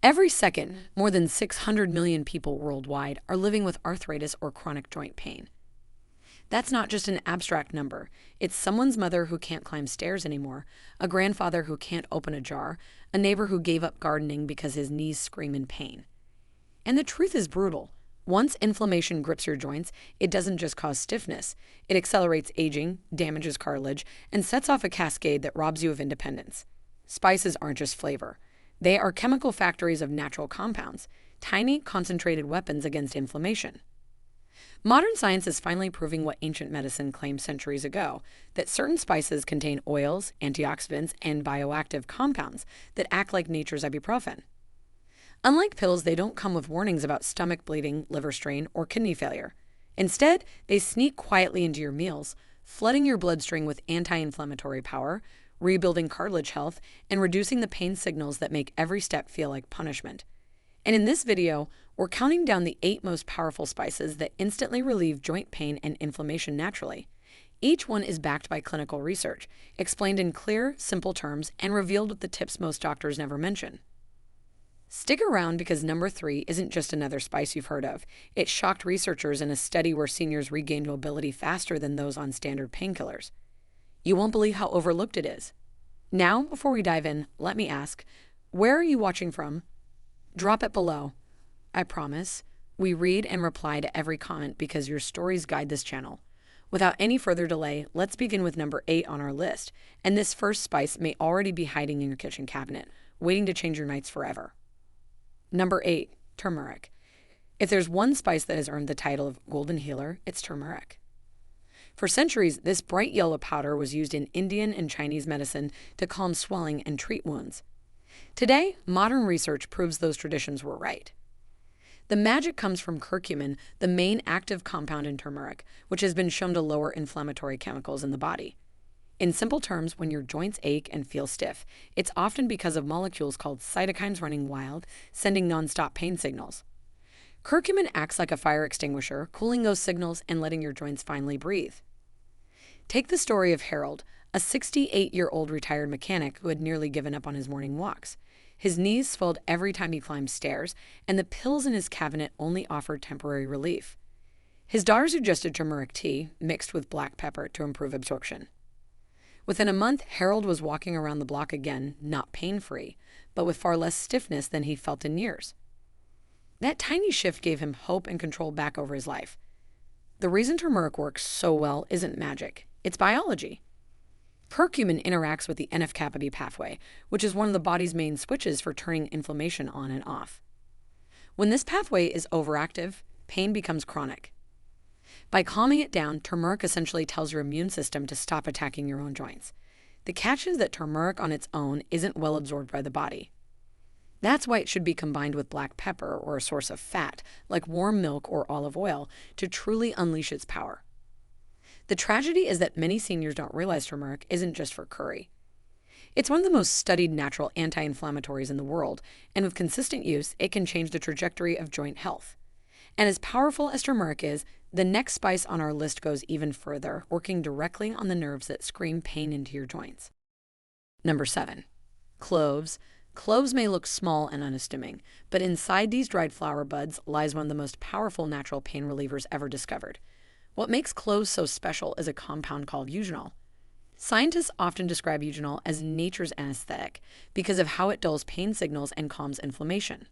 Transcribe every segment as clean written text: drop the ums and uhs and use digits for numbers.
Every second, more than 600 million people worldwide are living with arthritis or chronic joint pain. That's not just an abstract number. It's someone's mother who can't climb stairs anymore, a grandfather who can't open a jar, a neighbor who gave up gardening because his knees scream in pain. And the truth is brutal. Once inflammation grips your joints, it doesn't just cause stiffness. It accelerates aging, damages cartilage, and sets off a cascade that robs you of independence. Spices aren't just flavor. They are chemical factories of natural compounds, tiny, concentrated weapons against inflammation. Modern science is finally proving what ancient medicine claimed centuries ago, that certain spices contain oils, antioxidants, and bioactive compounds that act like nature's ibuprofen. Unlike pills, they don't come with warnings about stomach bleeding, liver strain, or kidney failure. Instead, they sneak quietly into your meals, flooding your bloodstream with anti-inflammatory power, rebuilding cartilage health, and reducing the pain signals that make every step feel like punishment. And in this video, we're counting down the 8 most powerful spices that instantly relieve joint pain and inflammation naturally. Each one is backed by clinical research, explained in clear, simple terms, and revealed with the tips most doctors never mention. Stick around because number 3 isn't just another spice you've heard of. It shocked researchers in a study where seniors regained mobility faster than those on standard painkillers. You won't believe how overlooked it is. Now, before we dive in, let me ask, where are you watching from? Drop it below. I promise, we read and reply to every comment because your stories guide this channel. Without any further delay, let's begin with number 8 on our list, and this first spice may already be hiding in your kitchen cabinet, waiting to change your nights forever. Number 8, turmeric. If there's one spice that has earned the title of Golden Healer, it's turmeric. For centuries, this bright yellow powder was used in Indian and Chinese medicine to calm swelling and treat wounds. Today, modern research proves those traditions were right. The magic comes from curcumin, the main active compound in turmeric, which has been shown to lower inflammatory chemicals in the body. In simple terms, when your joints ache and feel stiff, it's often because of molecules called cytokines running wild, sending nonstop pain signals. Curcumin acts like a fire extinguisher, cooling those signals and letting your joints finally breathe. Take the story of Harold, a 68-year-old retired mechanic who had nearly given up on his morning walks. His knees swelled every time he climbed stairs, and the pills in his cabinet only offered temporary relief. His daughter suggested turmeric tea, mixed with black pepper, to improve absorption. Within a month, Harold was walking around the block again, not pain-free, but with far less stiffness than he'd felt in years. That tiny shift gave him hope and control back over his life. The reason turmeric works so well isn't magic, it's biology. Curcumin interacts with the NF-kappa pathway, which is one of the body's main switches for turning inflammation on and off. When this pathway is overactive, pain becomes chronic. By calming it down, turmeric essentially tells your immune system to stop attacking your own joints. The catch is that turmeric on its own isn't well absorbed by the body. That's why it should be combined with black pepper or a source of fat, like warm milk or olive oil, to truly unleash its power. The tragedy is that many seniors don't realize turmeric isn't just for curry. It's one of the most studied natural anti-inflammatories in the world, and with consistent use, it can change the trajectory of joint health. And as powerful as turmeric is, the next spice on our list goes even further, working directly on the nerves that scream pain into your joints. Number 7. Cloves. Cloves may look small and unassuming, but inside these dried flower buds lies one of the most powerful natural pain relievers ever discovered. What makes cloves so special is a compound called eugenol. Scientists often describe eugenol as nature's anesthetic because of how it dulls pain signals and calms inflammation.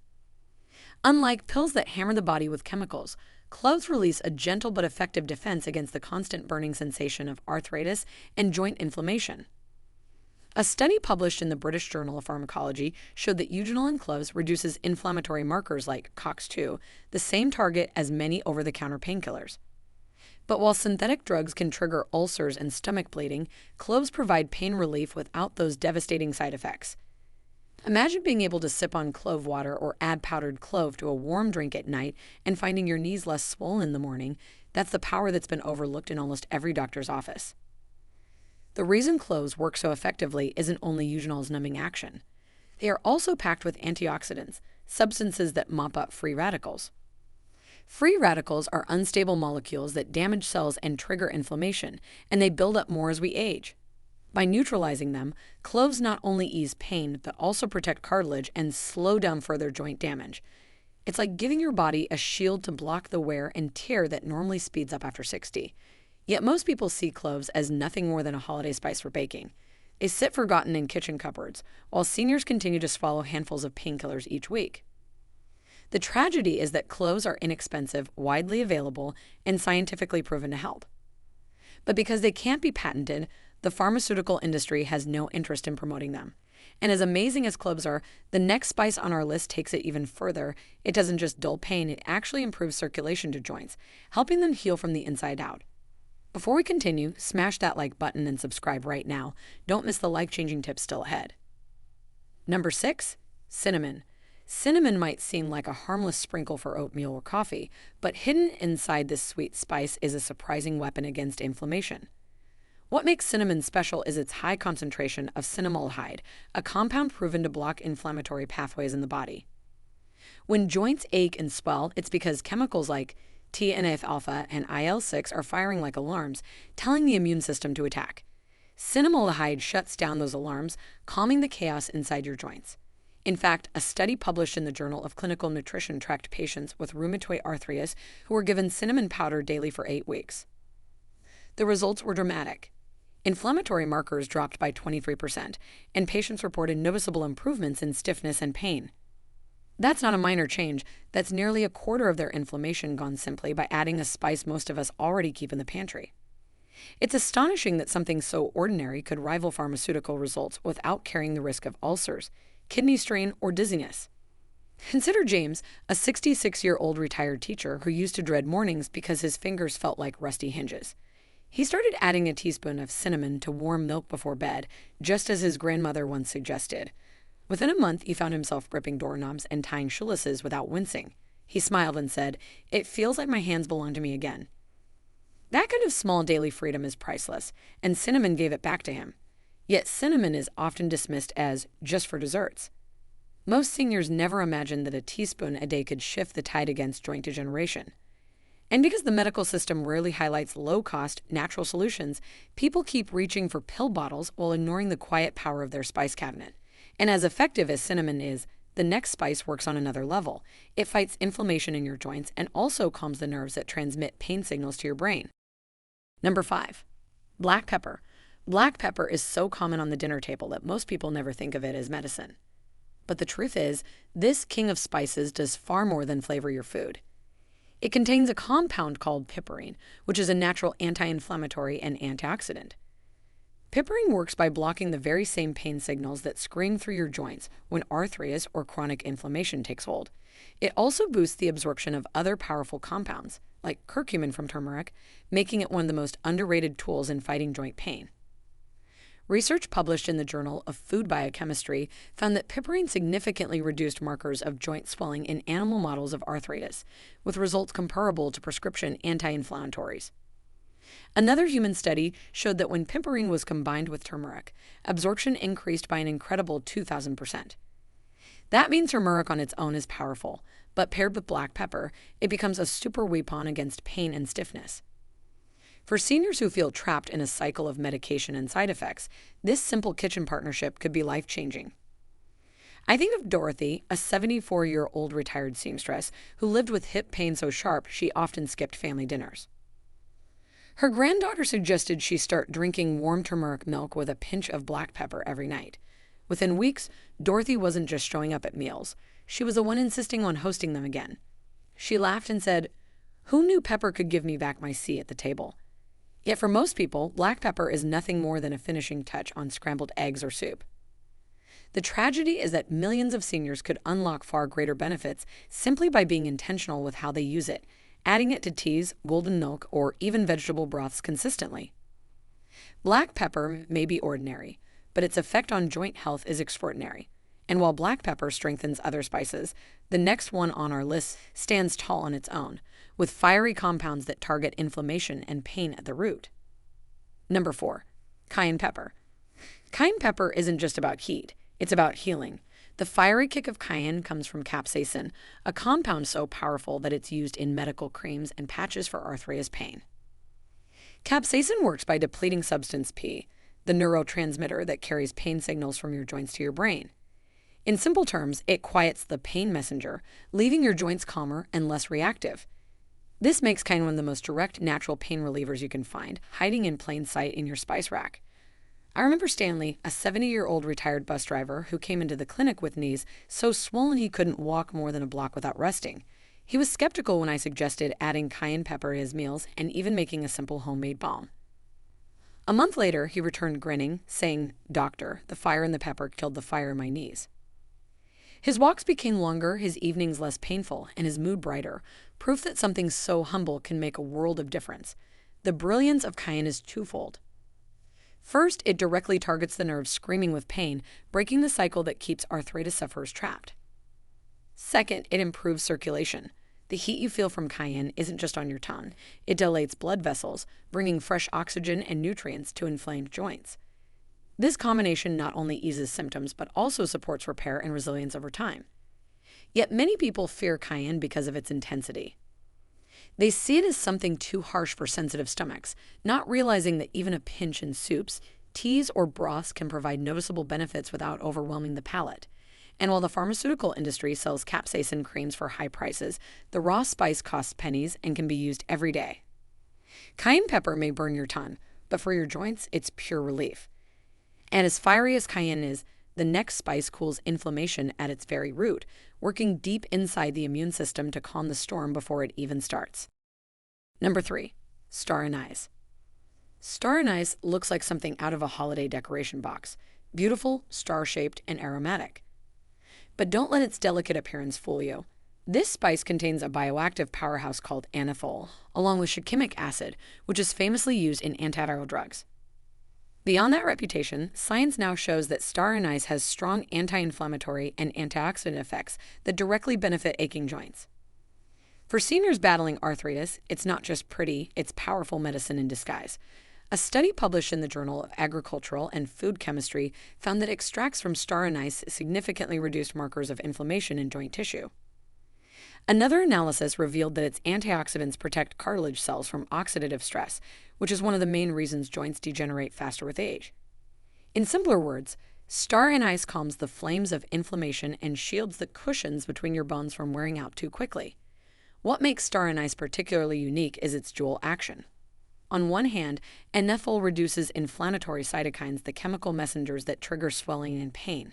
Unlike pills that hammer the body with chemicals, cloves release a gentle but effective defense against the constant burning sensation of arthritis and joint inflammation. A study published in the British Journal of Pharmacology showed that eugenol in cloves reduces inflammatory markers like COX-2, the same target as many over-the-counter painkillers. But while synthetic drugs can trigger ulcers and stomach bleeding, cloves provide pain relief without those devastating side effects. Imagine being able to sip on clove water or add powdered clove to a warm drink at night and finding your knees less swollen in the morning. That's the power that's been overlooked in almost every doctor's office. The reason cloves work so effectively isn't only eugenol's numbing action. They are also packed with antioxidants, substances that mop up free radicals. Free radicals are unstable molecules that damage cells and trigger inflammation, and they build up more as we age. By neutralizing them, cloves not only ease pain, but also protect cartilage and slow down further joint damage. It's like giving your body a shield to block the wear and tear that normally speeds up after 60. Yet most people see cloves as nothing more than a holiday spice for baking. They sit forgotten in kitchen cupboards, while seniors continue to swallow handfuls of painkillers each week. The tragedy is that cloves are inexpensive, widely available, and scientifically proven to help. But because they can't be patented, the pharmaceutical industry has no interest in promoting them. And as amazing as cloves are, the next spice on our list takes it even further. It doesn't just dull pain, it actually improves circulation to joints, helping them heal from the inside out. Before we continue, smash that like button and subscribe right now. Don't miss the life-changing tips still ahead. Number 6, cinnamon. Cinnamon might seem like a harmless sprinkle for oatmeal or coffee, but hidden inside this sweet spice is a surprising weapon against inflammation. What makes cinnamon special is its high concentration of cinnamaldehyde, a compound proven to block inflammatory pathways in the body. When joints ache and swell, it's because chemicals like TNF-alpha and IL-6 are firing like alarms, telling the immune system to attack. Cinnamaldehyde shuts down those alarms, calming the chaos inside your joints. In fact, a study published in the Journal of Clinical Nutrition tracked patients with rheumatoid arthritis who were given cinnamon powder daily for 8 weeks. The results were dramatic. Inflammatory markers dropped by 23%, and patients reported noticeable improvements in stiffness and pain. That's not a minor change. That's nearly a quarter of their inflammation gone simply by adding a spice most of us already keep in the pantry. It's astonishing that something so ordinary could rival pharmaceutical results without carrying the risk of ulcers, kidney strain, or dizziness. Consider James, a 66-year-old retired teacher who used to dread mornings because his fingers felt like rusty hinges. He started adding a teaspoon of cinnamon to warm milk before bed, just as his grandmother once suggested. Within a month, he found himself gripping doorknobs and tying shoelaces without wincing. He smiled and said, "It feels like my hands belong to me again." That kind of small daily freedom is priceless, and cinnamon gave it back to him. Yet cinnamon is often dismissed as just for desserts. Most seniors never imagined that a teaspoon a day could shift the tide against joint degeneration. And because the medical system rarely highlights low-cost, natural solutions, people keep reaching for pill bottles while ignoring the quiet power of their spice cabinet. And as effective as cinnamon is, the next spice works on another level. It fights inflammation in your joints and also calms the nerves that transmit pain signals to your brain. Number 5, black pepper. Black pepper is so common on the dinner table that most people never think of it as medicine. But the truth is, this king of spices does far more than flavor your food. It contains a compound called piperine, which is a natural anti-inflammatory and antioxidant. Piperine works by blocking the very same pain signals that scream through your joints when arthritis or chronic inflammation takes hold. It also boosts the absorption of other powerful compounds, like curcumin from turmeric, making it one of the most underrated tools in fighting joint pain. Research published in the Journal of Food Biochemistry found that piperine significantly reduced markers of joint swelling in animal models of arthritis, with results comparable to prescription anti-inflammatories. Another human study showed that when piperine was combined with turmeric, absorption increased by an incredible 2,000%. That means turmeric on its own is powerful, but paired with black pepper, it becomes a super weapon against pain and stiffness. For seniors who feel trapped in a cycle of medication and side effects, this simple kitchen partnership could be life-changing. I think of Dorothy, a 74-year-old retired seamstress who lived with hip pain so sharp she often skipped family dinners. Her granddaughter suggested she start drinking warm turmeric milk with a pinch of black pepper every night. Within weeks, Dorothy wasn't just showing up at meals. She was the one insisting on hosting them again. She laughed and said, "Who knew pepper could give me back my seat at the table?" Yet for most people, black pepper is nothing more than a finishing touch on scrambled eggs or soup. The tragedy is that millions of seniors could unlock far greater benefits simply by being intentional with how they use it, adding it to teas, golden milk, or even vegetable broths consistently. Black pepper may be ordinary, but its effect on joint health is extraordinary. And while black pepper strengthens other spices, the next one on our list stands tall on its own, with fiery compounds that target inflammation and pain at the root. Number 4, cayenne pepper. Cayenne pepper isn't just about heat, it's about healing. The fiery kick of cayenne comes from capsaicin, a compound so powerful that it's used in medical creams and patches for arthritis pain. Capsaicin works by depleting substance P, the neurotransmitter that carries pain signals from your joints to your brain. In simple terms, it quiets the pain messenger, leaving your joints calmer and less reactive. This makes cayenne one of the most direct natural pain relievers you can find, hiding in plain sight in your spice rack. I remember Stanley, a 70-year-old retired bus driver who came into the clinic with knees so swollen he couldn't walk more than a block without resting. He was skeptical when I suggested adding cayenne pepper to his meals and even making a simple homemade balm. A month later, he returned grinning, saying, "Doctor, the fire in the pepper killed the fire in my knees." His walks became longer, his evenings less painful, and his mood brighter, proof that something so humble can make a world of difference. The brilliance of cayenne is twofold. First, it directly targets the nerves screaming with pain, breaking the cycle that keeps arthritis sufferers trapped. Second, it improves circulation. The heat you feel from cayenne isn't just on your tongue. It dilates blood vessels, bringing fresh oxygen and nutrients to inflamed joints. This combination not only eases symptoms, but also supports repair and resilience over time. Yet many people fear cayenne because of its intensity. They see it as something too harsh for sensitive stomachs, not realizing that even a pinch in soups, teas, or broths can provide noticeable benefits without overwhelming the palate. And while the pharmaceutical industry sells capsaicin creams for high prices, the raw spice costs pennies and can be used every day. Cayenne pepper may burn your tongue, but for your joints, it's pure relief. And as fiery as cayenne is, the next spice cools inflammation at its very root, working deep inside the immune system to calm the storm before it even starts. Number 3. Star anise. Star anise looks like something out of a holiday decoration box. Beautiful, star-shaped, and aromatic. But don't let its delicate appearance fool you. This spice contains a bioactive powerhouse called anethole, along with shikimic acid, which is famously used in antiviral drugs. Beyond that reputation, science now shows that star anise has strong anti-inflammatory and antioxidant effects that directly benefit aching joints. For seniors battling arthritis, it's not just pretty, it's powerful medicine in disguise. A study published in the Journal of Agricultural and Food Chemistry found that extracts from star anise significantly reduced markers of inflammation in joint tissue. Another analysis revealed that its antioxidants protect cartilage cells from oxidative stress, which is one of the main reasons joints degenerate faster with age. In simpler words, star anise calms the flames of inflammation and shields the cushions between your bones from wearing out too quickly. What makes star anise particularly unique is its dual action. On one hand, anethole reduces inflammatory cytokines, the chemical messengers that trigger swelling and pain.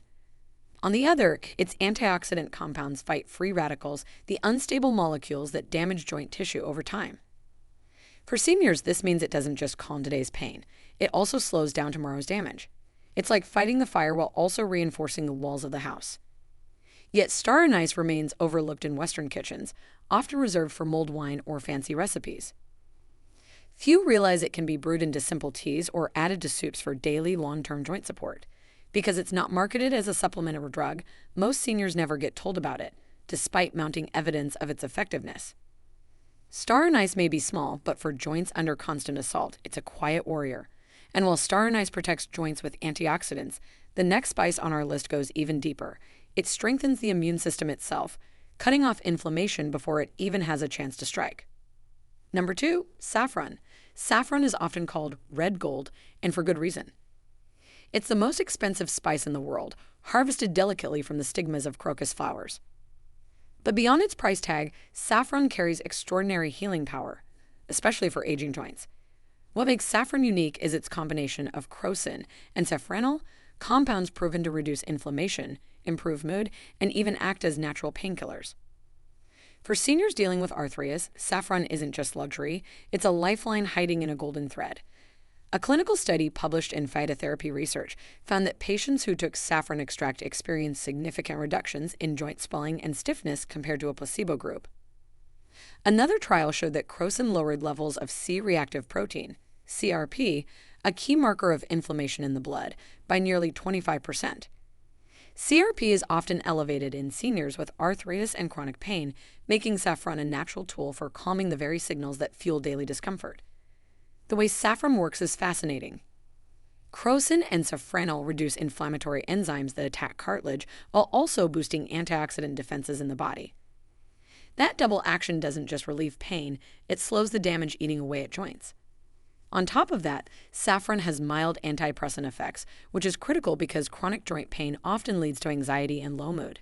On the other, its antioxidant compounds fight free radicals, the unstable molecules that damage joint tissue over time. For seniors, this means it doesn't just calm today's pain. It also slows down tomorrow's damage. It's like fighting the fire while also reinforcing the walls of the house. Yet star anise remains overlooked in Western kitchens, often reserved for mulled wine or fancy recipes. Few realize it can be brewed into simple teas or added to soups for daily, long-term joint support. Because it's not marketed as a supplement or drug, most seniors never get told about it, despite mounting evidence of its effectiveness. Star anise may be small, but for joints under constant assault, it's a quiet warrior. And while star anise protects joints with antioxidants, the next spice on our list goes even deeper. It strengthens the immune system itself, cutting off inflammation before it even has a chance to strike. Number 2, saffron. Saffron is often called red gold, and for good reason. It's the most expensive spice in the world, harvested delicately from the stigmas of crocus flowers. But beyond its price tag, saffron carries extraordinary healing power, especially for aging joints. What makes saffron unique is its combination of crocin and safranal, compounds proven to reduce inflammation, improve mood, and even act as natural painkillers. For seniors dealing with arthritis, saffron isn't just luxury, it's a lifeline hiding in a golden thread. A clinical study published in Phytotherapy Research found that patients who took saffron extract experienced significant reductions in joint swelling and stiffness compared to a placebo group. Another trial showed that crocin lowered levels of C-reactive protein, CRP, a key marker of inflammation in the blood, by nearly 25%. CRP is often elevated in seniors with arthritis and chronic pain, making saffron a natural tool for calming the very signals that fuel daily discomfort. The way saffron works is fascinating. Crocin and safranal reduce inflammatory enzymes that attack cartilage while also boosting antioxidant defenses in the body. That double action doesn't just relieve pain, it slows the damage eating away at joints. On top of that, saffron has mild antidepressant effects, which is critical because chronic joint pain often leads to anxiety and low mood.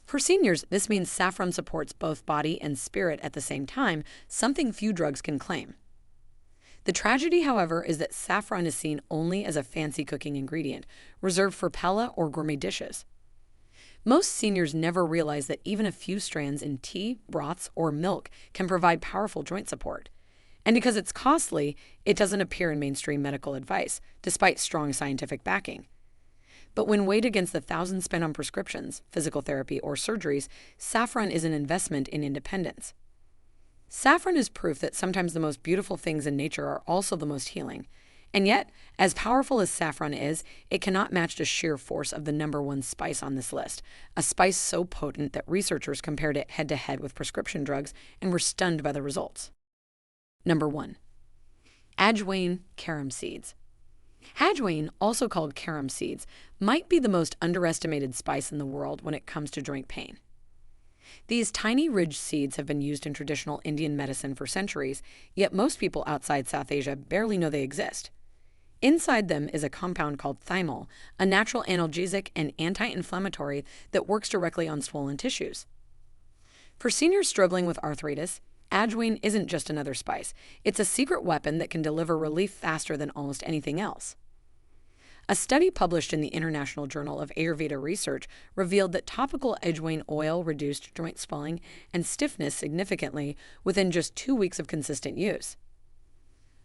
For seniors, this means saffron supports both body and spirit at the same time, something few drugs can claim. The tragedy, however, is that saffron is seen only as a fancy cooking ingredient, reserved for paella or gourmet dishes. Most seniors never realize that even a few strands in tea, broths, or milk can provide powerful joint support. And because it's costly, it doesn't appear in mainstream medical advice, despite strong scientific backing. But when weighed against the thousands spent on prescriptions, physical therapy, or surgeries, saffron is an investment in independence. Saffron is proof that sometimes the most beautiful things in nature are also the most healing. And yet, as powerful as saffron is, it cannot match the sheer force of the number one spice on this list, a spice so potent that researchers compared it head-to-head with prescription drugs and were stunned by the results. Number 1. Ajwain carom seeds. Ajwain, also called carom seeds, might be the most underestimated spice in the world when it comes to joint pain. These tiny ridged seeds have been used in traditional Indian medicine for centuries, yet most people outside South Asia barely know they exist. Inside them is a compound called thymol, a natural analgesic and anti-inflammatory that works directly on swollen tissues. For seniors struggling with arthritis, Ajwain isn't just another spice. It's a secret weapon that can deliver relief faster than almost anything else. A study published in the International Journal of Ayurveda Research revealed that topical Ajwain oil reduced joint swelling and stiffness significantly within just 2 weeks of consistent use.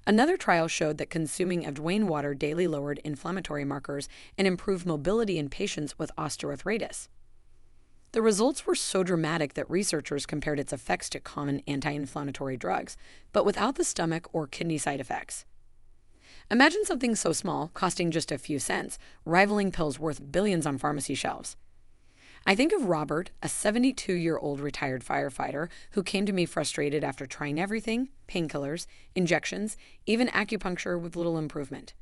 Another trial showed that consuming Ajwain water daily lowered inflammatory markers and improved mobility in patients with osteoarthritis. The results were so dramatic that researchers compared its effects to common anti-inflammatory drugs, but without the stomach or kidney side effects. Imagine something so small, costing just a few cents, rivaling pills worth billions on pharmacy shelves. I think of Robert, a 72-year-old retired firefighter who came to me frustrated after trying everything, painkillers, injections, even acupuncture with little improvement.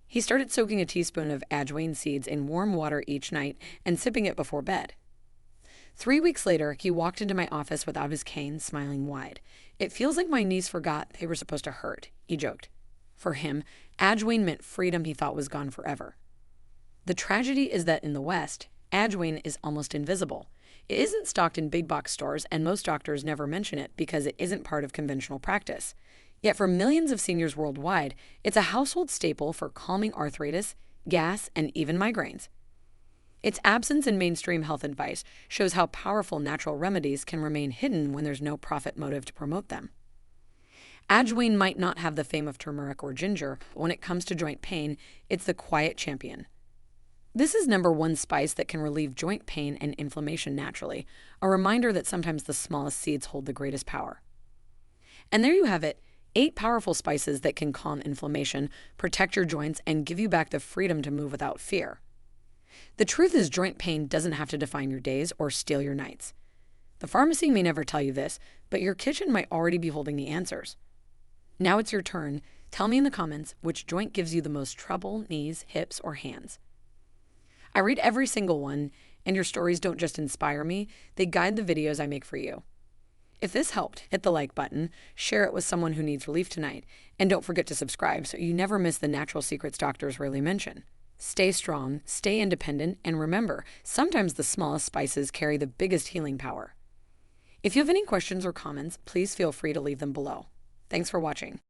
He started soaking a teaspoon of Ajwain seeds in warm water each night and sipping it before bed. 3 weeks later, he walked into my office without his cane, smiling wide. "It feels like my knees forgot they were supposed to hurt," he joked. For him, Ajwain meant freedom he thought was gone forever. The tragedy is that in the West, Ajwain is almost invisible. It isn't stocked in big box stores, and most doctors never mention it because it isn't part of conventional practice. Yet for millions of seniors worldwide, it's a household staple for calming arthritis, gas, and even migraines. Its absence in mainstream health advice shows how powerful natural remedies can remain hidden when there's no profit motive to promote them. Ajwain might not have the fame of turmeric or ginger, but when it comes to joint pain, it's the quiet champion. This is number one spice that can relieve joint pain and inflammation naturally, a reminder that sometimes the smallest seeds hold the greatest power. And there you have it, 8 powerful spices that can calm inflammation, protect your joints, and give you back the freedom to move without fear. The truth is, joint pain doesn't have to define your days or steal your nights. The pharmacy may never tell you this, but your kitchen might already be holding the answers. Now it's your turn. Tell me in the comments which joint gives you the most trouble, knees, hips, or hands. I read every single one, and your stories don't just inspire me, they guide the videos I make for you. If this helped, hit the like button, share it with someone who needs relief tonight, and don't forget to subscribe so you never miss the natural secrets doctors rarely mention. Stay strong, stay independent, and remember, sometimes the smallest spices carry the biggest healing power. If you have any questions or comments, please feel free to leave them below. Thanks for watching.